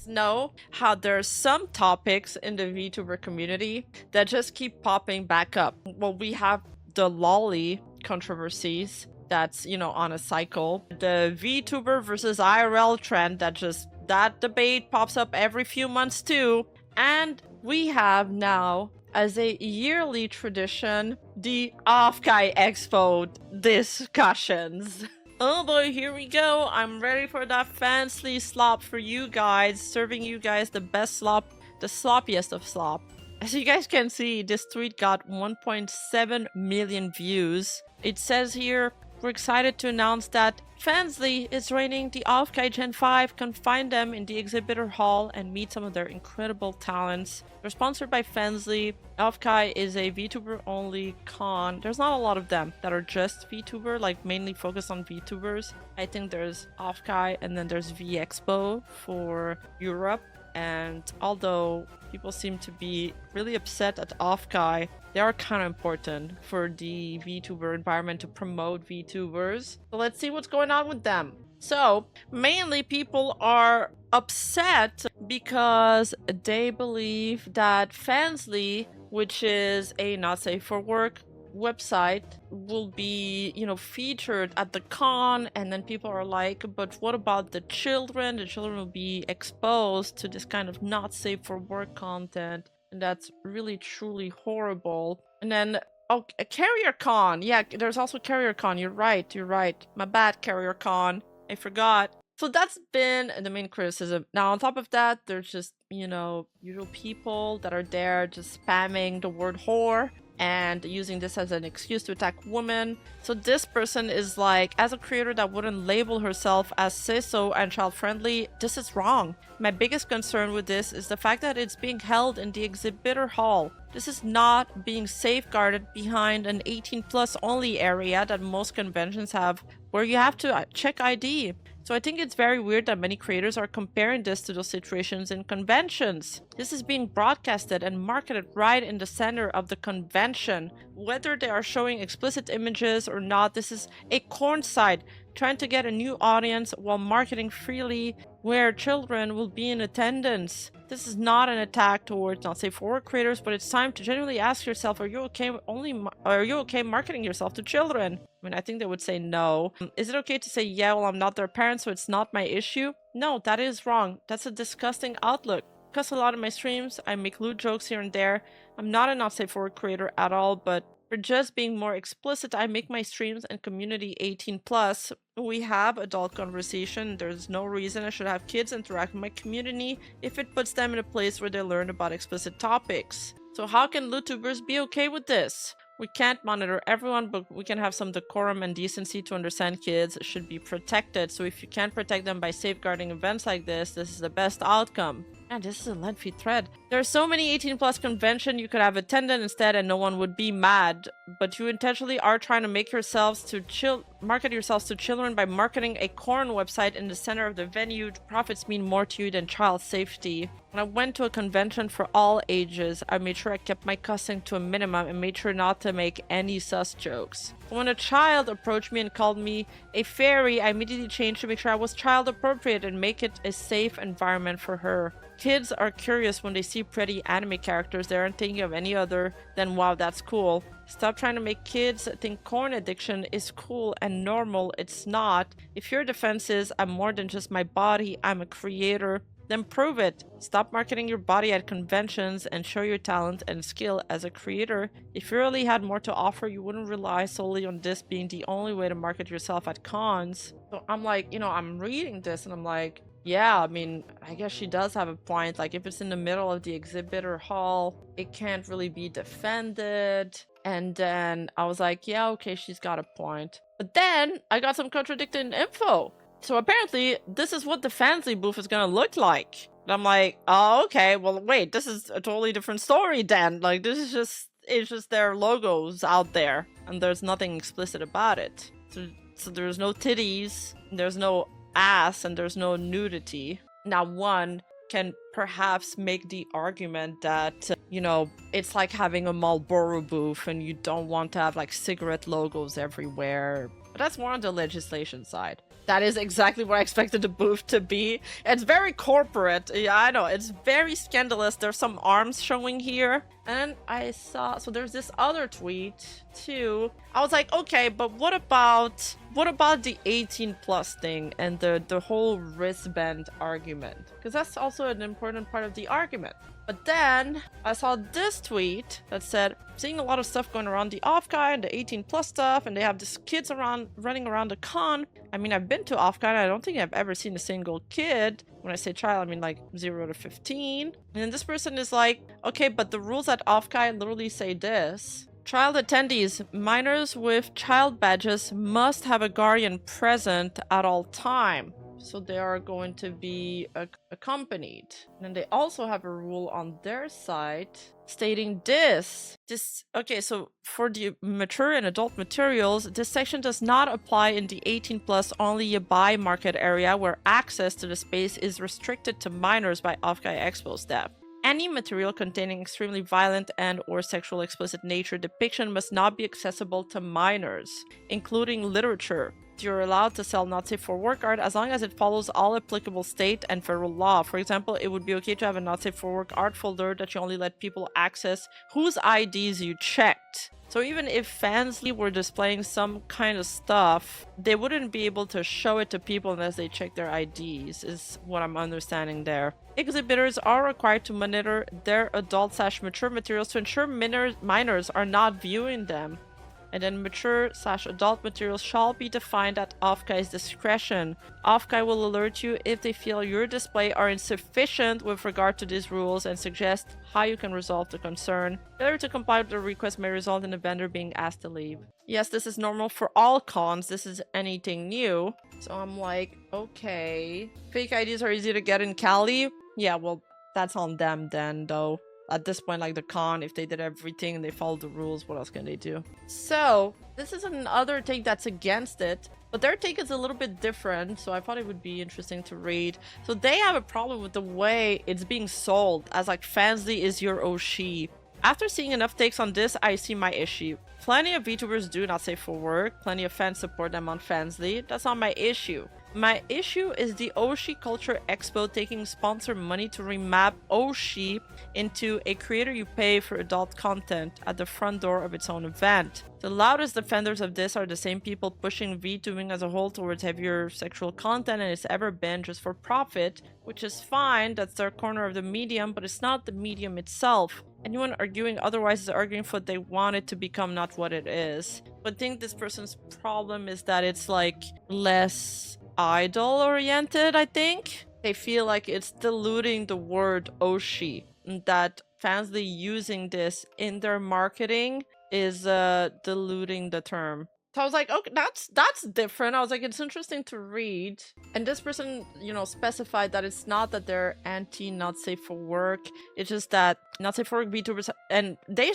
guys know how there's some topics in the VTuber community that just keep popping back up? Well, we have the lolly controversies that's, on a cycle. The VTuber versus IRL trend that debate pops up every few months too. And we have now, as a yearly tradition, the OffKai Expo discussions. Oh boy, here we go. I'm ready for that fancy slop for you guys, serving you guys the best slop, the sloppiest of slop. As you guys can see, this tweet got 1.7 million views. It says here, we're excited to announce that Fansly is rating the OffKai Gen 5. Come find them in the exhibitor hall and meet some of their incredible talents. They're sponsored by Fansly. OffKai is a VTuber only con. There's not a lot of them that are just VTuber, like mainly focused on VTubers. I think there's OffKai and then there's Expo for Europe. And although people seem to be really upset at OffKai, they are kind of important for the VTuber environment to promote VTubers. So let's see what's going on with them. So mainly people are upset because they believe that Fansly, which is a not safe for work website, will be, featured at the con, and then people are like, but what about the children? The children will be exposed to this kind of not safe for work content, and that's really truly horrible. And then a Carrier Con, yeah, there's also Carrier Con. You're right, my bad, Carrier Con, I forgot. So that's been the main criticism. Now on top of that, there's just, usual people that are there just spamming the word whore and using this as an excuse to attack women. So this person is like, as a creator that wouldn't label herself as cis-o and child-friendly, this is wrong. My biggest concern with this is the fact that it's being held in the exhibitor hall. This is not being safeguarded behind an 18+ only area that most conventions have, where you have to check ID. So I think it's very weird that many creators are comparing this to those situations in conventions. This is being broadcasted and marketed right in the center of the convention. Whether they are showing explicit images or not, this is a corn site trying to get a new audience while marketing freely where children will be in attendance. This is not an attack towards not safe for work creators, but it's time to genuinely ask yourself, are you okay marketing yourself to children? I mean, I think they would say no. Is it okay to say, yeah, well, I'm not their parent, so it's not my issue? No, that is wrong. That's a disgusting outlook. I cuss a lot in my streams. I make lewd jokes here and there. I'm not a not safe for work creator at all, but for just being more explicit, I make my streams and community 18+. We have adult conversation. There's no reason I should have kids interact with my community if it puts them in a place where they learn about explicit topics. So how can LootTubers be okay with this? We can't monitor everyone, but we can have some decorum and decency to understand kids should be protected. So if you can't protect them by safeguarding events like this is the best outcome. And this is a lengthy thread. There are so many 18+ convention you could have attended instead and no one would be mad. But you intentionally are trying to market yourselves to children by marketing a corn website in the center of the venue. Profits mean more to you than child safety. When I went to a convention for all ages, I made sure I kept my cussing to a minimum and made sure not to make any sus jokes. When a child approached me and called me a fairy, I immediately changed to make sure I was child appropriate and make it a safe environment for her. Kids are curious when they see pretty anime characters. They aren't thinking of any other than, wow, that's cool. Stop trying to make kids think corn addiction is cool and normal. It's not. If your defense is, I'm more than just my body, I'm a creator, then prove it. Stop marketing your body at conventions and show your talent and skill as a creator. If you really had more to offer, you wouldn't rely solely on this being the only way to market yourself at cons. So I'm like, I'm reading this and I'm like, yeah, I mean, I guess she does have a point. Like, if it's in the middle of the exhibitor hall, it can't really be defended. And then I was like, yeah, okay, she's got a point. But then I got some contradicting info. So apparently, this is what the Fansly booth is gonna look like. And I'm like, oh, okay, well, wait, this is a totally different story then. Like, this is it's just their logos out there. And there's nothing explicit about it. So there's no titties, there's no ass, and there's no nudity. Now, one can perhaps make the argument that, it's like having a Marlboro booth and you don't want to have like cigarette logos everywhere. But that's more on the legislation side. That is exactly what I expected the booth to be. It's very corporate. Yeah, I know. It's very scandalous. There's some arms showing here. And I saw, so there's this other tweet too. I was like, okay, but what about the 18 plus thing and the whole wristband argument? Because that's also an important part of the argument. But then I saw this tweet that said, seeing a lot of stuff going around the OffKai and the 18 plus stuff, and they have these kids around running around the con. I mean, I've been to OffKai and I don't think I've ever seen a single kid. When I say child, I mean like 0 to 15. And this person is like, okay, but the rules at OffKai literally say this. Child attendees, minors with child badges must have a guardian present at all time. So they are going to be accompanied. And then they also have a rule on their site stating this. Okay, so for the mature and adult materials, this section does not apply in the 18 plus only buy market area where access to the space is restricted to minors by OffKai Expo staff. Any material containing extremely violent and or sexual explicit nature depiction must not be accessible to minors, including literature. You're allowed to sell not safe for work art as long as it follows all applicable state and federal law. For example, it would be okay to have a not safe for work art folder that you only let people access whose IDs you checked. So even if Fansly were displaying some kind of stuff, they wouldn't be able to show it to people unless they check their IDs, is what I'm understanding there. Exhibitors are required to monitor their adult/mature materials to ensure minors are not viewing them. And then mature/adult materials shall be defined at OffKai's discretion. OffKai will alert you if they feel your display are insufficient with regard to these rules and suggest how you can resolve the concern. Failure to comply with the request may result in the vendor being asked to leave. Yes, this is normal for all cons. This is anything new. So I'm like, okay. Fake IDs are easy to get in Cali? Yeah, well, that's on them then, though. At this point, like the con, if they did everything and they followed the rules, what else can they do? So this is another take that's against it, but their take is a little bit different, so I thought it would be interesting to read. So they have a problem with the way it's being sold as like Fansly is your Oshi. After seeing enough takes on this, I see my issue. Plenty of VTubers do not safe for work. Plenty of fans support them on Fansly. That's not my issue. My issue is the Oshi Culture Expo taking sponsor money to remap Oshi into a creator you pay for adult content at the front door of its own event. The loudest defenders of this are the same people pushing VTubing as a whole towards heavier sexual content and it's ever been just for profit, which is fine, that's their corner of the medium, but it's not the medium itself. Anyone arguing otherwise is arguing for what they want it to become, not what it is. But I think this person's problem is that it's like less idol oriented. I think they feel like it's diluting the word Oshi, and that Fansly using this in their marketing is diluting the term. So I was like, okay, that's different. I was like, it's interesting to read. And this person, you know, specified that it's not that they're anti not safe for work. It's just that not safe for work VTubers, and they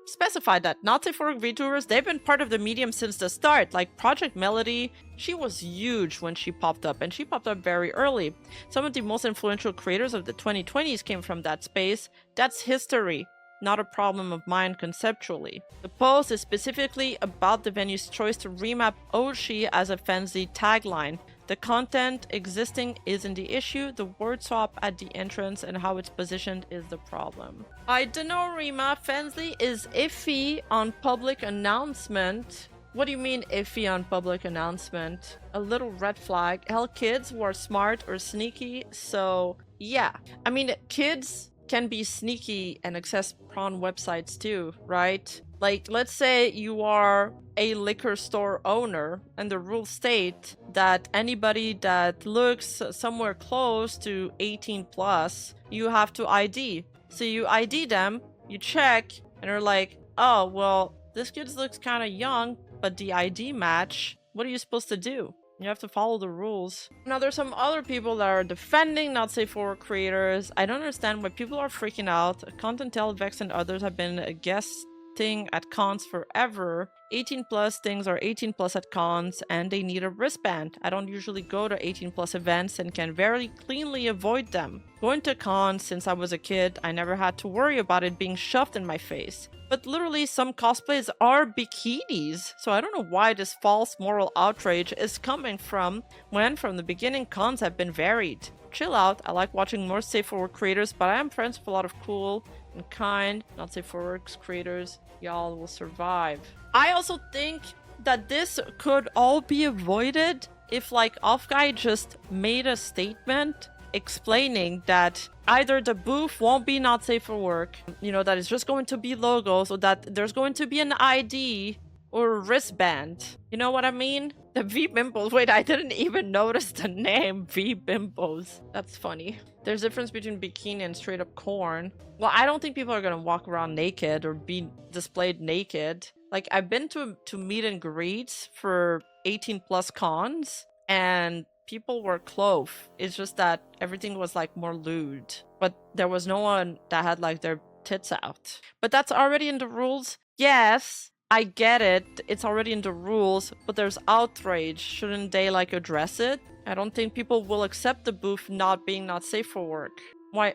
specified that not safe for work VTubers, they've been part of the medium since the start. Like Project Melody, she was huge when she popped up, and she popped up very early. Some of the most influential creators of the 2020s came from that space. That's history. Not a problem of mine conceptually. The post is specifically about the venue's choice to remap Oshi as a Fansly tagline. The content existing isn't the issue, the word swap at the entrance and how it's positioned is the problem. I don't know, Rima. Fansly is iffy on public announcement. What do you mean iffy on public announcement? A little red flag. Hell, kids who are smart or sneaky, so yeah. I mean, kids can be sneaky and access prawn websites too, right? Like, let's say you are a liquor store owner and the rules state that anybody that looks somewhere close to 18 plus, you have to ID. So you ID them, you check, and they're like, oh, well, this kid looks kind of young, but the ID match, what are you supposed to do? You have to follow the rules. Now, there's some other people that are defending not safe for work creators. I don't understand why people are freaking out. Content Vex and others have been guesting at cons forever. 18 plus things are 18 plus at cons and they need a wristband. I don't usually go to 18 plus events and can very cleanly avoid them. Going to cons since I was a kid, I never had to worry about it being shoved in my face. But literally some cosplays are bikinis, so I don't know why this false moral outrage is coming from when from the beginning cons have been varied. Chill out, I like watching more safe for work creators, but I am friends with a lot of cool and kind, not safe for work creators. Y'all will survive. I also think that this could all be avoided if like OffKai just made a statement explaining that either the booth won't be not safe for work, you know, that it's just going to be logos, or that there's going to be an ID or a wristband. You know what I mean? The V-Bimbos. Wait, I didn't even notice the name V-Bimbos. That's funny. There's a difference between bikini and straight up corn. Well, I don't think people are gonna walk around naked or be displayed naked. Like, I've been to meet and greets for 18 plus cons, and people were clothed. It's just that everything was like more lewd. But there was no one that had like their tits out. But that's already in the rules. Yes, I get it. It's already in the rules, but there's outrage. Shouldn't they like address it? I don't think people will accept the booth not being not safe for work. Why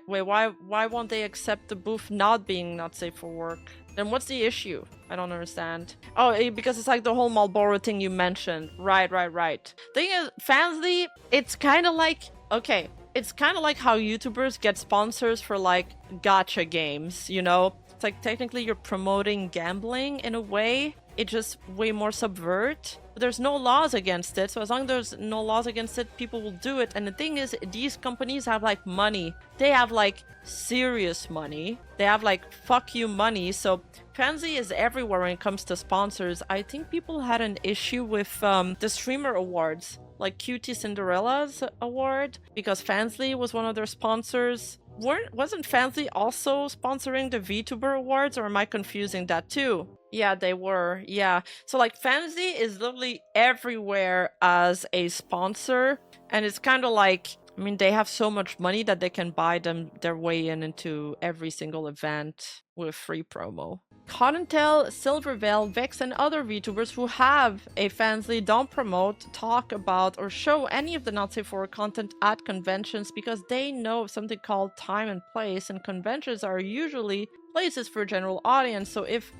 won't they accept the booth not being not safe for work? Then what's the issue? I don't understand. Oh, because it's like the whole Marlboro thing you mentioned. Right. Thing is, Fansly, it's kind of like, okay, it's kind of like how YouTubers get sponsors for like gacha games, you know? It's like technically you're promoting gambling in a way. It just way more subvert. But there's no laws against it, so as long as there's no laws against it, people will do it. And the thing is, these companies have like money. They have like serious money. They have like fuck you money. So Fansly is everywhere when it comes to sponsors. I think people had an issue with the streamer awards, like Cutie Cinderella's award, because Fansly was one of their sponsors. Wasn't Fansly also sponsoring the VTuber awards, or am I confusing that too? Yeah, they were. Yeah. So like Fansly is literally everywhere as a sponsor, and it's kind of like, I mean, they have so much money that they can buy them their way into every single event with free promo. Cottontail, Silverveil, Vex, and other VTubers who have a Fansly don't promote, talk about, or show any of the not safe for work content at conventions because they know of something called time and place, and conventions are usually places for general audience. So if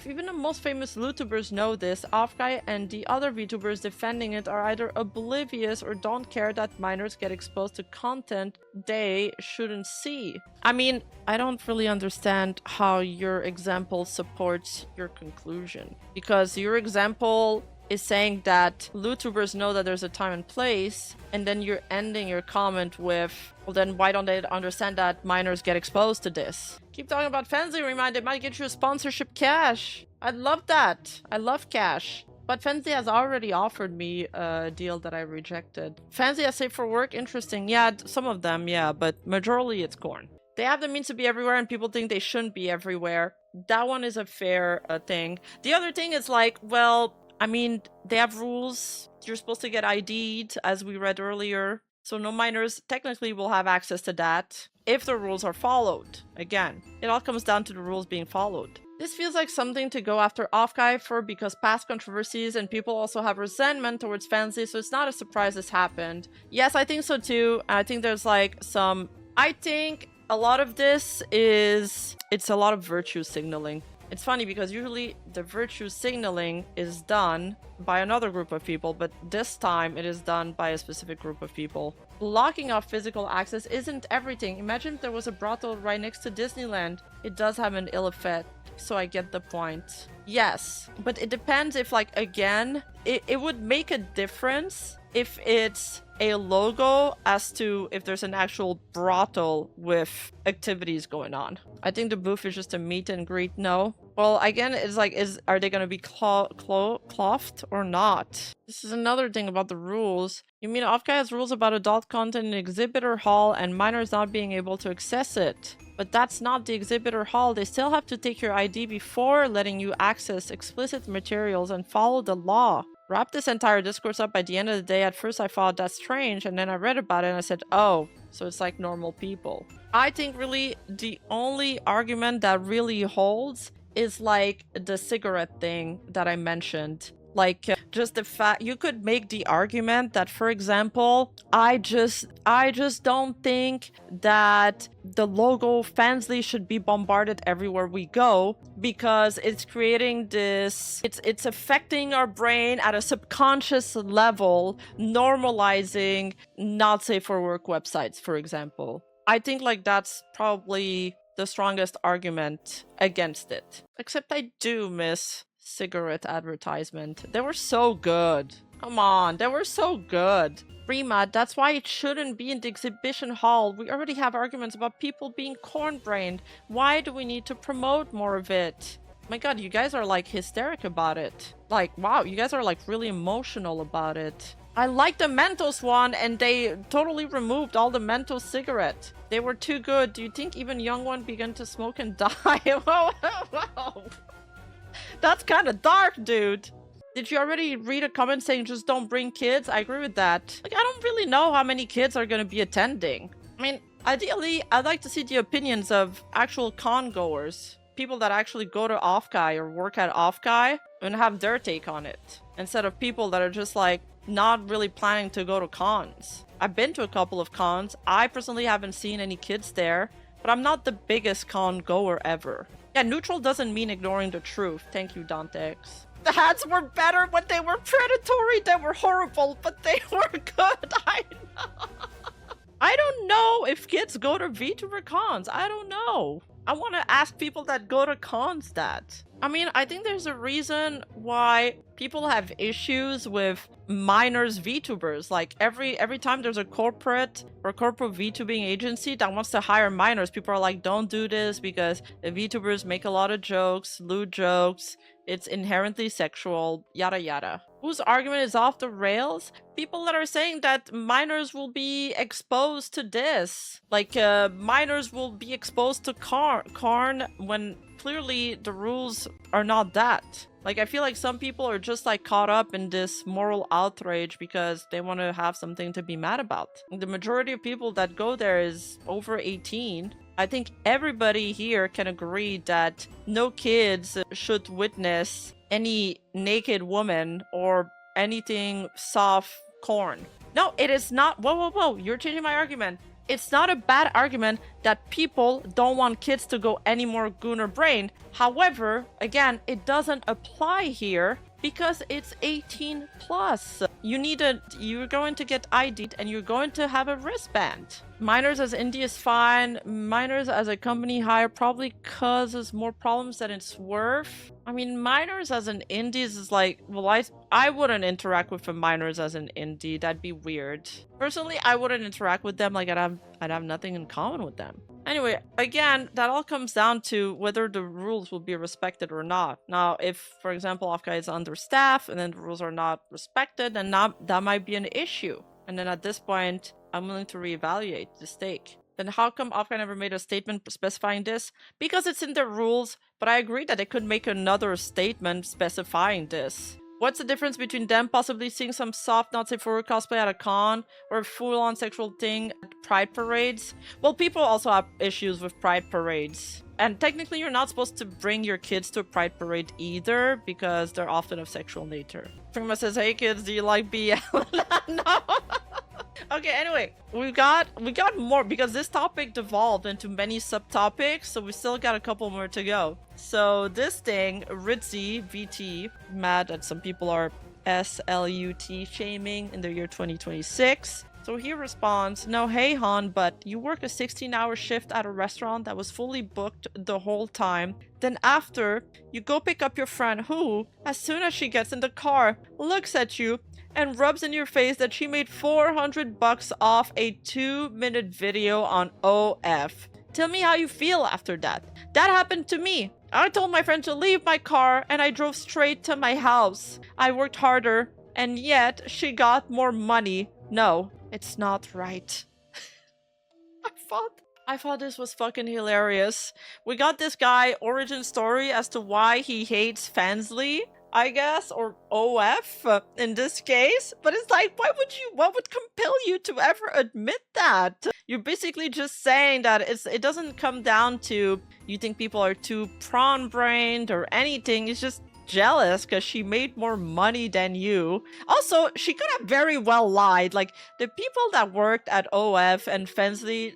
even the most famous YouTubers know this, OffKai and the other VTubers defending it are either oblivious or don't care that minors get exposed to content they shouldn't see. I mean, I don't really understand how your example supports your conclusion, because your example is saying that YouTubers know that there's a time and place, and then you're ending your comment with, well, then why don't they understand that minors get exposed to this? Keep talking about Fansly, Rima. They might get you a sponsorship cash. I'd love that. I love cash. But Fansly has already offered me a deal that I rejected. Fansly has safe for work, interesting. Yeah, some of them, yeah, but majority it's corn. They have the means to be everywhere and people think they shouldn't be everywhere. That one is a fair thing. The other thing is like, well, I mean, they have rules. You're supposed to get ID'd, as we read earlier. So no minors technically will have access to that if the rules are followed. Again, it all comes down to the rules being followed. This feels like something to go after OffKai for, because past controversies and people also have resentment towards Fansly, so it's not a surprise this happened. Yes, I think so too. I think there's like some... I think a lot of this is... It's a lot of virtue signaling. It's funny because usually the virtue signaling is done by another group of people, but this time it is done by a specific group of people. Blocking off physical access isn't everything. Imagine if there was a brothel right next to Disneyland. It does have an ill effect, so I get the point. Yes, but it depends if, like, again, it would make a difference if it's a logo as to if there's an actual brothel with activities going on. I think the booth is just a meet and greet. No. Well, again, it's like, are they going to be clothed or not? This is another thing about the rules. You mean OffKai has rules about adult content in exhibitor hall and minors not being able to access it? But that's not the exhibitor hall. They still have to take your ID before letting you access explicit materials and follow the law. Wrap this entire discourse up by the end of the day. At first I thought that's strange, and then I read about it and I said, oh, so it's like normal people. I think really the only argument that really holds is like the cigarette thing that I mentioned. Like, just the fact you could make the argument that, for example, I just don't think that the logo Fansly should be bombarded everywhere we go, because it's creating this, it's affecting our brain at a subconscious level, normalizing not safe for work websites, for example. I think like that's probably the strongest argument against it. Except I do miss cigarette advertisement. They were so good. Come on, they were so good. Rima, that's why it shouldn't be in the exhibition hall. We already have arguments about people being corn-brained. Why do we need to promote more of it? My god, you guys are like hysteric about it. Like, wow, you guys are like really emotional about it. I like the Mentos one, and they totally removed all the Mentos cigarette. They were too good. Do you think even young one began to smoke and die? Whoa, whoa. That's kind of dark, dude. Did you already read a comment saying just don't bring kids? I agree with that. Like, I don't really know how many kids are going to be attending. I mean, ideally, I'd like to see the opinions of actual con goers. People that actually go to OffKai or work at OffKai and have their take on it. Instead of people that are just like not really planning to go to cons. I've been to a couple of cons. I personally haven't seen any kids there, but I'm not the biggest con goer ever. Yeah, neutral doesn't mean ignoring the truth. Thank you, Dantex. The hats were better when they were predatory. They were horrible, but they were good. I know. I don't know if kids go to VTuber cons. I don't know. I want to ask people that go to cons that. I mean, I think there's a reason why people have issues with minors VTubers. Like every time there's a corporate VTubing agency that wants to hire minors, people are like, don't do this because the VTubers make a lot of jokes, lewd jokes. It's inherently sexual, yada yada. Whose argument is off the rails? People that are saying that minors will be exposed to this. Like, minors will be exposed to corn when clearly the rules are not that. Like, I feel like some people are just like caught up in this moral outrage because they want to have something to be mad about. The majority of people that go there is over 18. I think everybody here can agree that no kids should witness any naked woman or anything soft corn. No, it is not. Whoa, whoa, whoa. You're changing my argument. It's not a bad argument that people don't want kids to go any more gooner brain. However, again, it doesn't apply here because it's 18 plus. You're going to get ID'd and you're going to have a wristband. Minors as indie is fine. Minors as a company hire probably causes more problems than it's worth. I mean, minors as an indies is like, well, I wouldn't interact with the minors as an indie. That'd be weird. Personally, I wouldn't interact with them. Like, I'd have nothing in common with them. Anyway, again, that all comes down to whether the rules will be respected or not. Now, if, for example, OffKai is understaffed and then the rules are not respected, then that might be an issue. And then at this point, I'm willing to reevaluate the stake. Then how come OffKai never made a statement specifying this? Because it's in their rules, but I agree that they could make another statement specifying this. What's the difference between them possibly seeing some soft not safe for work cosplay at a con or a full-on sexual thing at pride parades? Well, people also have issues with pride parades. And technically you're not supposed to bring your kids to a pride parade either because they're often of sexual nature. Rima says, hey kids, do you like BL? No. Okay, anyway, we got more because this topic devolved into many subtopics, so we still got a couple more to go. So this thing, Ritzy VT, mad that some people are SLUT shaming in the year 2026. So he responds, no, hey Han, but you work a 16-hour shift at a restaurant that was fully booked the whole time. Then after, you go pick up your friend who, as soon as she gets in the car, looks at you and rubs in your face that she made $400 off a 2-minute video on OF. Tell me how you feel after that. That happened to me. I told my friend to leave my car and I drove straight to my house. I worked harder and yet she got more money. No, it's not right. I thought this was fucking hilarious. We got this guy origin story as to why he hates Fansly, I guess, or OF in this case. But it's like, what would compel you to ever admit that? You're basically just saying that it doesn't come down to you think people are too prawn-brained or anything. It's just jealous because she made more money than you. Also, she could have very well lied. Like, the people that worked at OF and Fensley,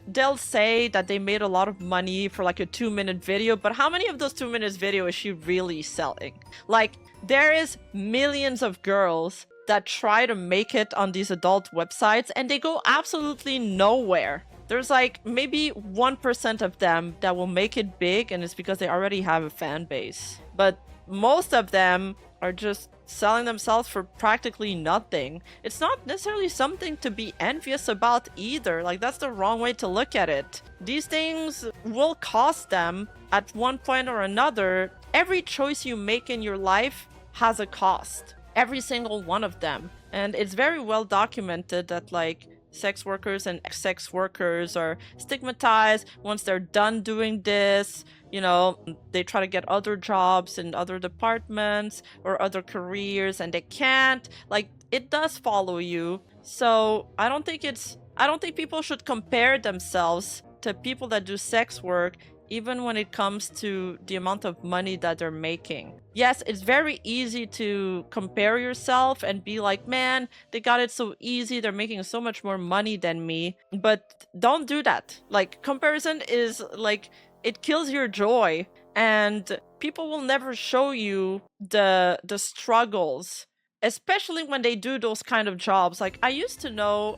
they'll say that they made a lot of money for like a 2-minute video, but how many of those 2 minutes video is she really selling? Like, there is millions of girls that try to make it on these adult websites and they go absolutely nowhere. There's like maybe 1% of them that will make it big, and it's because they already have a fan base. But most of them are just selling themselves for practically nothing. It's not necessarily something to be envious about either. Like, that's the wrong way to look at it. These things will cost them at one point or another. Every choice you make in your life has a cost. Every single one of them. And it's very well documented that, like, sex workers and ex-sex workers are stigmatized. Once they're done doing this, you know, they try to get other jobs in other departments or other careers and they can't. Like, it does follow you. So I don't think people should compare themselves to people that do sex work, even when it comes to the amount of money that they're making. Yes, it's very easy to compare yourself and be like, man, they got it so easy, they're making so much more money than me. But don't do that. Like, comparison is like, it kills your joy, and people will never show you the struggles, especially when they do those kind of jobs. Like, I used to know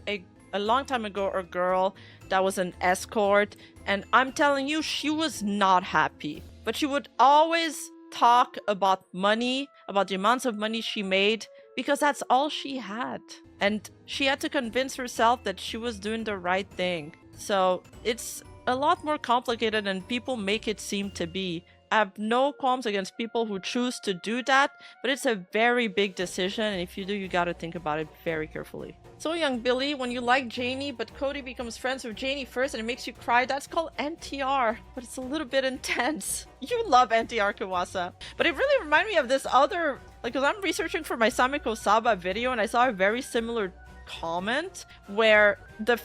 a long time ago a girl that was an escort, and I'm telling you, she was not happy. But she would always talk about money, about the amounts of money she made, because that's all she had. And she had to convince herself that she was doing the right thing. So it's a lot more complicated than people make it seem to be. I have no qualms against people who choose to do that, but it's a very big decision, and if you do, you gotta think about it very carefully. So, young Billy, when you like Janie, but Cody becomes friends with Janie first and it makes you cry, that's called NTR, but it's a little bit intense. You love NTR, Kawasa. But it really reminded me of this other, like, because I'm researching for my Samiko Saba video and I saw a very similar comment where the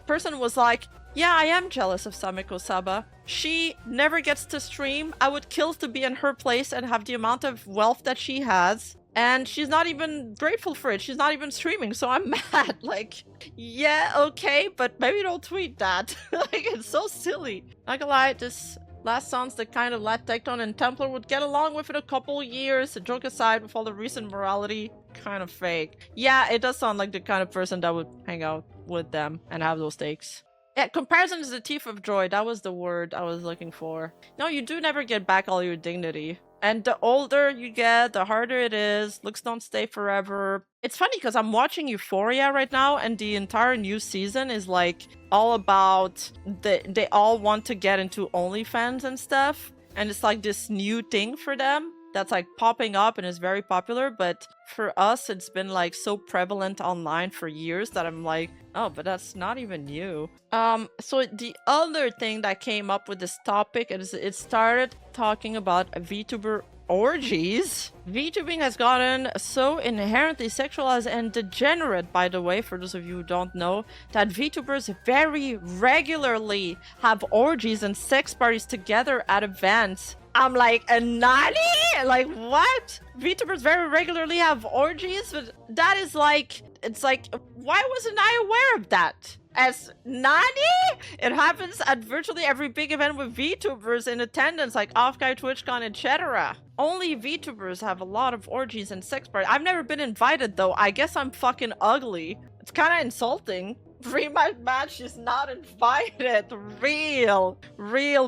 person was like, yeah, I am jealous of Samiko Saba. She never gets to stream. I would kill to be in her place and have the amount of wealth that she has. And she's not even grateful for it. She's not even streaming, so I'm mad. Like, yeah, okay, but maybe don't tweet that. Like, it's so silly. Not gonna lie, this last sounds the kind of lad Tecton and Templar would get along with in a couple years. A joke aside, with all the recent morality, kind of fake. Yeah, it does sound like the kind of person that would hang out with them and have those takes. Yeah, comparison is the thief of joy. That was the word I was looking for. No, you do never get back all your dignity. And the older you get, the harder it is. Looks don't stay forever. It's funny because I'm watching Euphoria right now, and the entire new season is like all about they all want to get into OnlyFans and stuff. And it's like this new thing for them that's like popping up and is very popular. But for us, it's been like so prevalent online for years that I'm like, oh, but that's not even new. So the other thing that came up with this topic is it started talking about VTuber orgies. VTubing has gotten so inherently sexualized and degenerate, by the way, for those of you who don't know, that VTubers very regularly have orgies and sex parties together at events. I'm like, a nani? Like, what? VTubers very regularly have orgies? But that is like, it's like, why wasn't I aware of that? As nani? It happens at virtually every big event with VTubers in attendance, like OffKai, TwitchCon, etc. Only VTubers have a lot of orgies and sex parties. I've never been invited, though. I guess I'm fucking ugly. It's kind of insulting. Rima match is not invited. Real,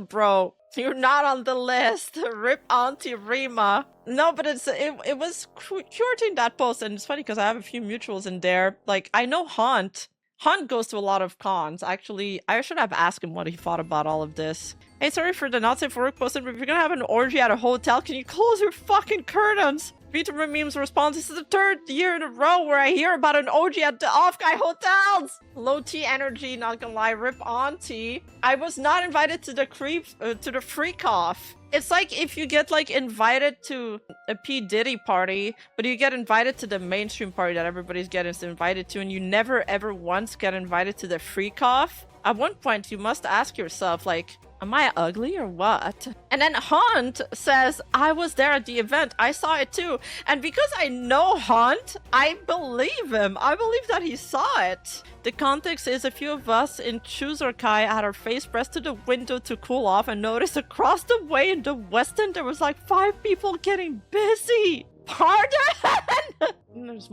bro. You're not on the list. Rip Auntie Rima. No, but it was curating that post, and it's funny because I have a few mutuals in there. Like, I know Hunt. Hunt goes to a lot of cons. Actually, I should have asked him what he thought about all of this. Hey, sorry for the not safe for work posted, but if you're gonna have an orgy at a hotel, can you close your fucking curtains? VTuber memes response, this is the third year in a row where I hear about an orgy at the OffKai hotels. Low T energy, not gonna lie, rip Auntie. I was not invited to the freak off. It's like if you get like invited to a P. Diddy party, but you get invited to the mainstream party that everybody's getting invited to, and you never ever once get invited to the freak off. At one point, you must ask yourself, like, am I ugly or what? And then Hunt says, I was there at the event. I saw it too. And because I know Hunt, I believe him. I believe that he saw it. The context is a few of us in OffKai had our face pressed to the window to cool off and noticed across the way in the West End there was like 5 people getting busy. Pardon? There's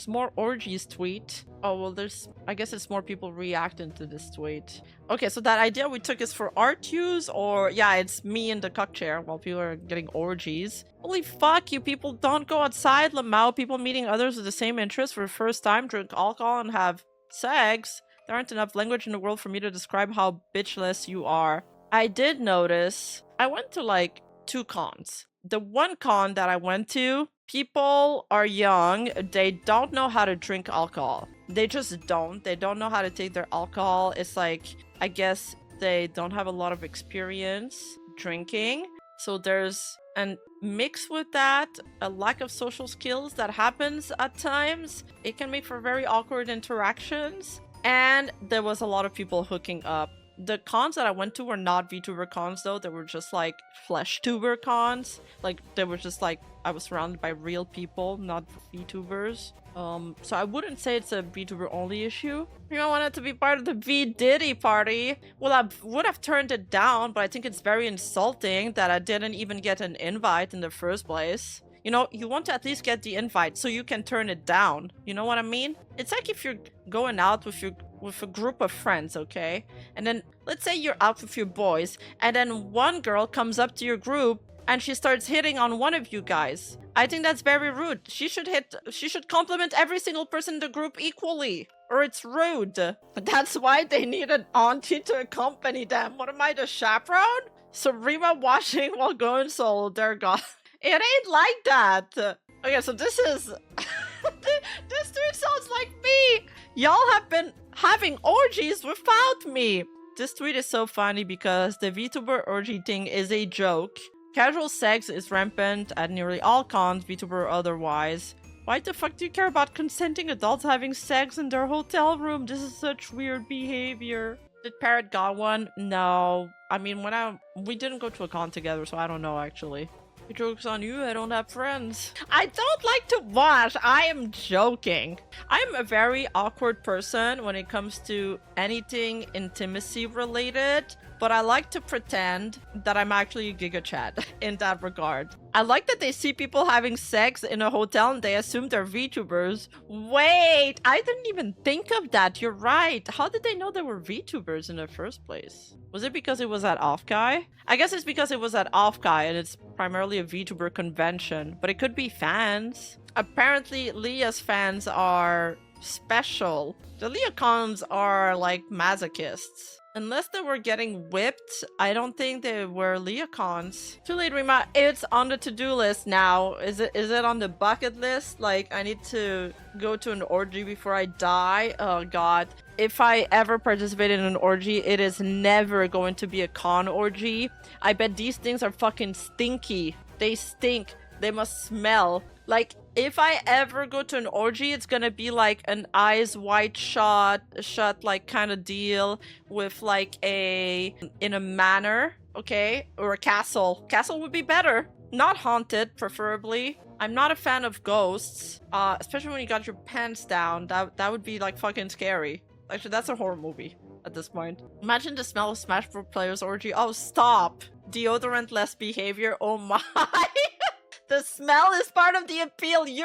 more orgies tweet. Oh, well, I guess it's more people reacting to this tweet. Okay, so that idea we took is for art use, or yeah, it's me in the cuck chair while people are getting orgies. Holy fuck, you people don't go outside, Lamau. People meeting others with the same interests for the first time, drink alcohol and have sex. There aren't enough language in the world for me to describe how bitchless you are. I did notice, I went to like 2 cons. The one con that I went to, people are young, they don't know how to drink alcohol. They just don't. They don't know how to take their alcohol. It's like, I guess they don't have a lot of experience drinking. So there's a mix with that, a lack of social skills that happens at times. It can make for very awkward interactions. And there was a lot of people hooking up. The cons that I went to were not VTuber cons though. They were just like FleshTuber cons. Like they were just like, I was surrounded by real people, not VTubers. So I wouldn't say it's a VTuber only issue. You know, I wanted to be part of the V Diddy party. Well, I would have turned it down, but I think it's very insulting that I didn't even get an invite in the first place. You know, you want to at least get the invite so you can turn it down. You know what I mean? It's like if you're going out with a group of friends, okay? And then let's say you're out with your boys, and then one girl comes up to your group and she starts hitting on one of you guys. I think that's very rude. She should compliment every single person in the group equally, or it's rude. That's why they need an auntie to accompany them. What am I, the chaperone? So Rima washing while going solo, dear God. It ain't like that. Okay, so this is... this dude sounds like me. Y'all have been having orgies without me. This tweet is so funny because the VTuber orgy thing is a joke. Casual sex is rampant at nearly all cons, VTuber or otherwise. Why the fuck do you care about consenting adults having sex in their hotel room? This is such weird behavior. Did Parrot got one? No. I mean, we didn't go to a con together, so I don't know actually. Joke's on you, I don't have friends. I don't like to watch. I am joking. I'm a very awkward person when it comes to anything intimacy related, but I like to pretend that I'm actually a Giga Chad in that regard. I like that they see people having sex in a hotel and they assume they're VTubers. Wait, I didn't even think of that. You're right. How did they know they were VTubers in the first place? Was it because it was at OffKai? I guess it's because it was at OffKai and it's primarily a VTuber convention, but it could be fans. Apparently, Leah's fans are special. The Leah cons are like masochists. Unless they were getting whipped, I don't think they were Leah cons. Too late, Rima. It's on the to-do list now. Is it on the bucket list? Like, I need to go to an orgy before I die? Oh, God. If I ever participate in an orgy, it is never going to be a con orgy. I bet these things are fucking stinky. They stink. They must smell. Like, if I ever go to an orgy, it's gonna be like an eyes wide shut like kind of deal with like in a manor, okay? Or a castle. Castle would be better. Not haunted, preferably. I'm not a fan of ghosts, especially when you got your pants down. That would be like fucking scary. Actually, that's a horror movie at this point. Imagine the smell of Smash Bros. Players orgy. Oh, stop. Deodorant-less behavior. Oh my. The smell is part of the appeal. You're